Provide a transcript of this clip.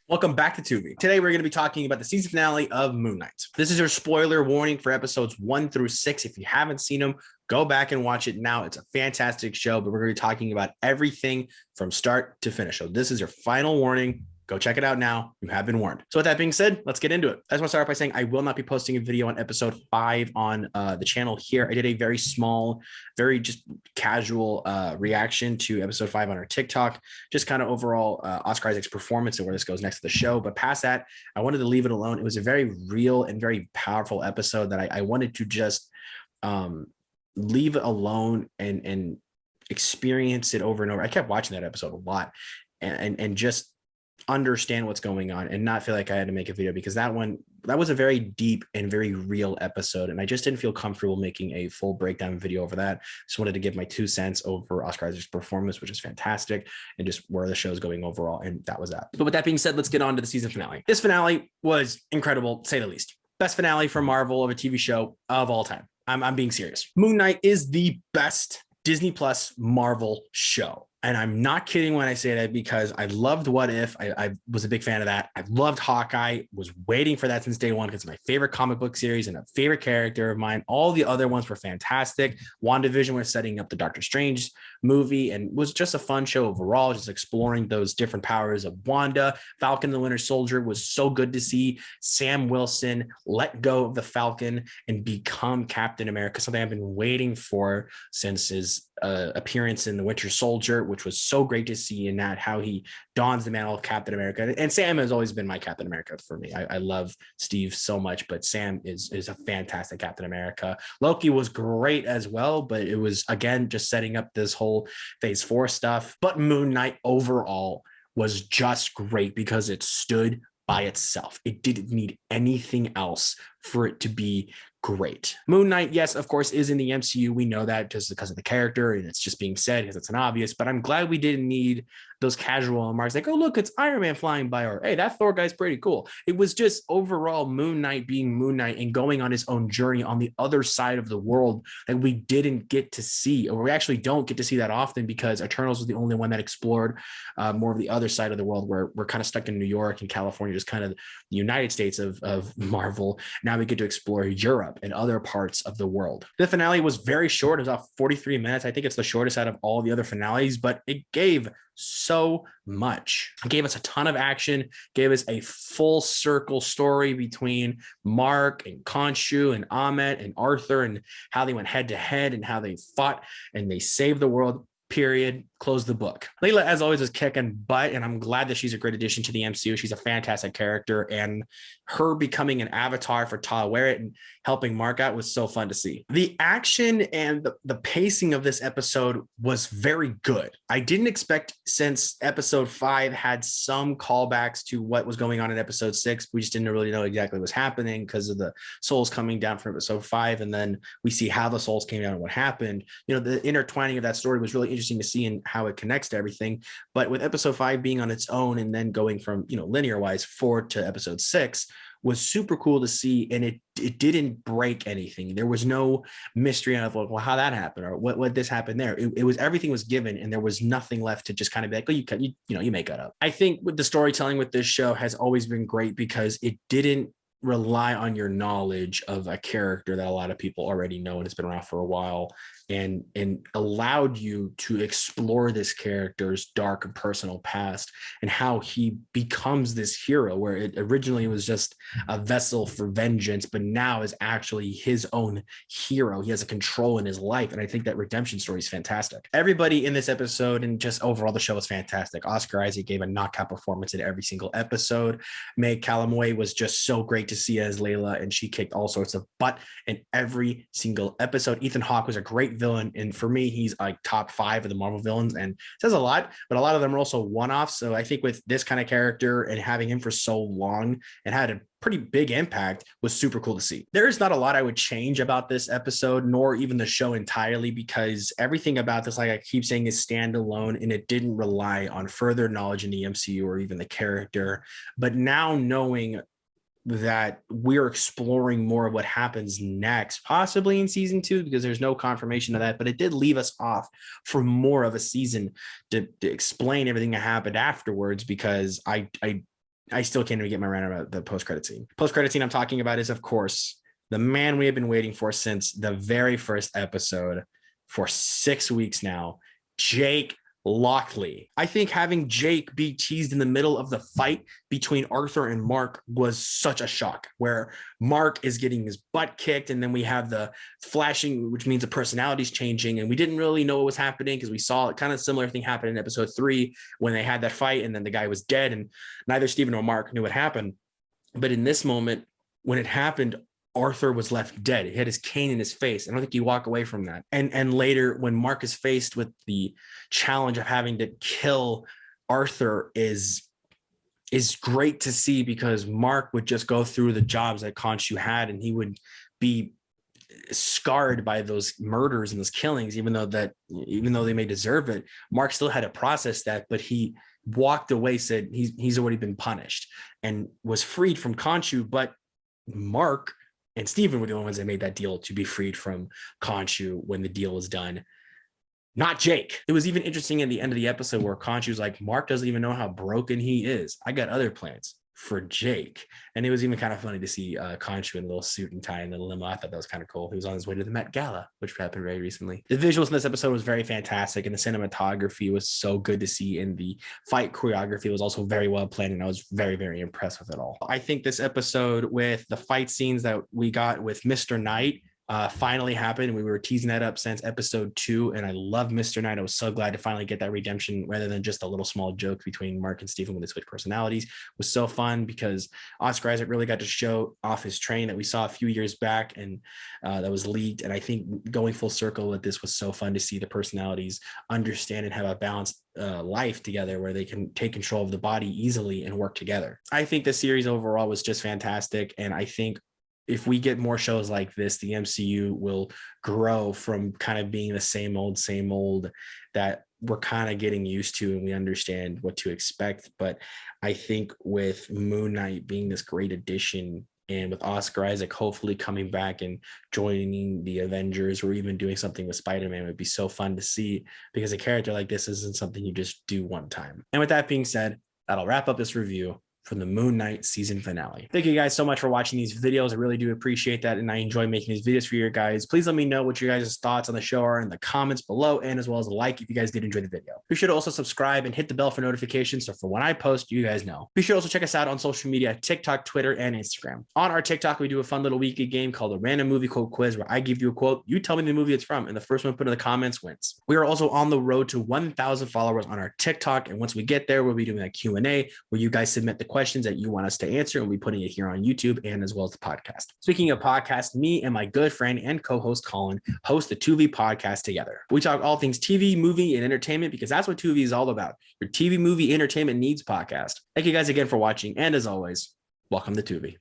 Welcome back to Tu-Vie. Today we're going to be talking about the season finale of Moon Knight. This is your spoiler warning for episodes 1 through 6. If you haven't seen them, go back and watch it now. It's a fantastic show, but we're going to be talking about everything from start to finish. So this is your final warning. Go check it out now. You have been warned. So with that being said, let's get into it. I just want to start off by saying I will not be posting a video on episode 5 on the channel here. I did a very small, very just casual reaction to episode 5 on our TikTok, just kind of overall Oscar Isaac's performance and where this goes next to the show. But past that, I wanted to leave it alone. It was a very real and very powerful episode that I wanted to just leave it alone and experience it over and over. I kept watching that episode a lot and just understand what's going on and not feel like I had to make a video, because that was a very deep and very real episode, and I just didn't feel comfortable making a full breakdown video over that. Just wanted to give my 2 cents over Oscar Isaac's performance, which is fantastic, and just where the show is going overall, and that was that. But with that being said, let's get on to the season finale. This finale was incredible, to say the least. Best finale for Marvel of a TV show of all time. I'm being serious. Moon Knight is the best Disney Plus Marvel show. And I'm not kidding when I say that, because I loved What If. I was a big fan of that. I loved Hawkeye, was waiting for that since day one because it's my favorite comic book series and a favorite character of mine. All the other ones were fantastic. WandaVision was setting up the Doctor Strange movie and was just a fun show overall, just exploring those different powers of Wanda. Falcon and the Winter Soldier was so good to see Sam Wilson let go of the Falcon and become Captain America, something I've been waiting for since his appearance in the Winter Soldier, which was so great to see in that, how he dons the mantle of Captain America. And Sam has always been my Captain America for me. I love Steve so much, but Sam is a fantastic Captain America. Loki was great as well, but it was, again, just setting up this whole phase 4 stuff. But Moon Knight overall was just great because it stood by itself. It didn't need anything else for it to be great. Moon Knight, yes, of course, is in the MCU. We know that just because of the character, and it's just being said because it's an obvious, but I'm glad we didn't need those casual remarks like, oh, look, it's Iron Man flying by, or hey, that Thor guy's pretty cool. It was just overall Moon Knight being Moon Knight and going on his own journey on the other side of the world that we didn't get to see, or we actually don't get to see that often, because Eternals was the only one that explored more of the other side of the world, where we're kind of stuck in New York and California, just kind of the United States of Marvel. Now we get to explore Europe and other parts of the world. The finale was very short. It was about 43 minutes. I think it's the shortest out of all the other finales, but it gave so much. It gave us a ton of action, gave us a full circle story between Mark and Khonshu and Ahmet and Arthur, and how they went head to head and how they fought and they saved the world. Period. Close the book. Layla, as always, is kicking butt, and I'm glad that she's a great addition to the MCU. She's a fantastic character, and her becoming an avatar for Tawerit and helping Mark out was so fun to see. The action and the pacing of this episode was very good. I didn't expect, since episode 5 had some callbacks to what was going on in episode 6. We just didn't really know exactly what was happening because of the souls coming down from episode 5, and then we see how the souls came down and what happened. You know, the intertwining of that story was really interesting to see and how it connects to everything. But with episode 5 being on its own and then going from, you know, linear wise 4 to episode 6 was super cool to see, and it didn't break anything. There was no mystery of, well, how that happened, or what this happened there. It was, everything was given, and there was nothing left to just kind of be like, oh, you make that up. I think with the storytelling with this show has always been great because it didn't rely on your knowledge of a character that a lot of people already know and has been around for a while, and allowed you to explore this character's dark and personal past and how he becomes this hero, where it originally was just a vessel for vengeance, but now is actually his own hero. He has a control in his life, and I think that redemption story is fantastic. Everybody in this episode and just overall the show was fantastic. Oscar Isaac gave a knockout performance in every single episode. Meg Calloway was just so great to see as Layla, and she kicked all sorts of butt in every single episode. Ethan Hawke was a great villain, and for me, he's like top 5 of the Marvel villains, and says a lot, but a lot of them are also one-offs. So I think with this kind of character and having him for so long and had a pretty big impact was super cool to see. There is not a lot I would change about this episode, nor even the show entirely, because everything about this, like I keep saying, is standalone, and it didn't rely on further knowledge in the MCU or even the character. But now knowing that we're exploring more of what happens next, possibly in season 2, because there's no confirmation of that, but it did leave us off for more of a season to explain everything that happened afterwards, because I I still can't even get my rant about the post-credit scene. Post-credit scene I'm talking about is, of course, the man we have been waiting for since the very first episode for 6 weeks now, Jake Lockley. I think having Jake be teased in the middle of the fight between Arthur and Mark was such a shock, where Mark is getting his butt kicked, and then we have the flashing, which means the personality's changing, and we didn't really know what was happening because we saw a kind of similar thing happen in episode 3 when they had that fight, and then the guy was dead, and neither Steven nor Mark knew what happened. But in this moment, when it happened, Arthur was left dead. He had his cane in his face. I don't think you walk away from that. And later, when Mark is faced with the challenge of having to kill Arthur, is great to see, because Mark would just go through the jobs that Khonshu had, and he would be scarred by those murders and those killings, even though they may deserve it. Mark still had to process that, but he walked away, said he's already been punished, and was freed from Khonshu. But Mark and Steven were the only ones that made that deal to be freed from Khonshu when the deal was done, not Jake. It was even interesting at the end of the episode where Khonshu was like, Mark doesn't even know how broken he is. I got other plans for Jake. And it was even kind of funny to see Khonshu in a little suit and tie in the limo. I thought that was kind of cool. He was on his way to the Met Gala, which happened very recently. The visuals in this episode was very fantastic, and the cinematography was so good to see, and the fight choreography was also very well planned, and I was very, very impressed with it all. I think this episode, with the fight scenes that we got with Mr. Knight, finally happened. We were teasing that up since episode 2, and I love Mr. Knight. I was so glad to finally get that redemption rather than just a little small joke between Mark and Steven when they switch personalities. It was so fun because Oscar Isaac really got to show off his train that we saw a few years back, and that was leaked. And I think going full circle with this was so fun to see the personalities understand and have a balanced life together, where they can take control of the body easily and work together. I think the series overall was just fantastic, and I think if we get more shows like this, the MCU will grow from kind of being the same old that we're kind of getting used to, and we understand what to expect. But I think with Moon Knight being this great addition, and with Oscar Isaac hopefully coming back and joining the Avengers, or even doing something with Spider-Man, would be so fun to see, because a character like this isn't something you just do one time. And with that being said, that'll wrap up this review from the Moon Knight season finale. Thank you guys so much for watching these videos. I really do appreciate that, and I enjoy making these videos for you guys. Please let me know what your guys' thoughts on the show are in the comments below, and as well as a like if you guys did enjoy the video. Be sure to also subscribe and hit the bell for notifications, so for when I post, you guys know. Be sure to also check us out on social media: TikTok, Twitter, and Instagram. On our TikTok, we do a fun little weekly game called a random movie quote quiz, where I give you a quote, you tell me the movie it's from, and the first one put in the comments wins. We are also on the road to 1,000 followers on our TikTok, and once we get there, we'll be doing a Q&A where you guys submit the questions that you want us to answer, and we'll be putting it here on YouTube and as well as the podcast. Speaking of podcast, me and my good friend and co-host Colin host the Tu-Vie podcast together. We talk all things TV, movie, and entertainment, because that's what Tu-Vie is all about. Your TV, movie, entertainment needs podcast. Thank you guys again for watching, and as always, welcome to Tu-Vie.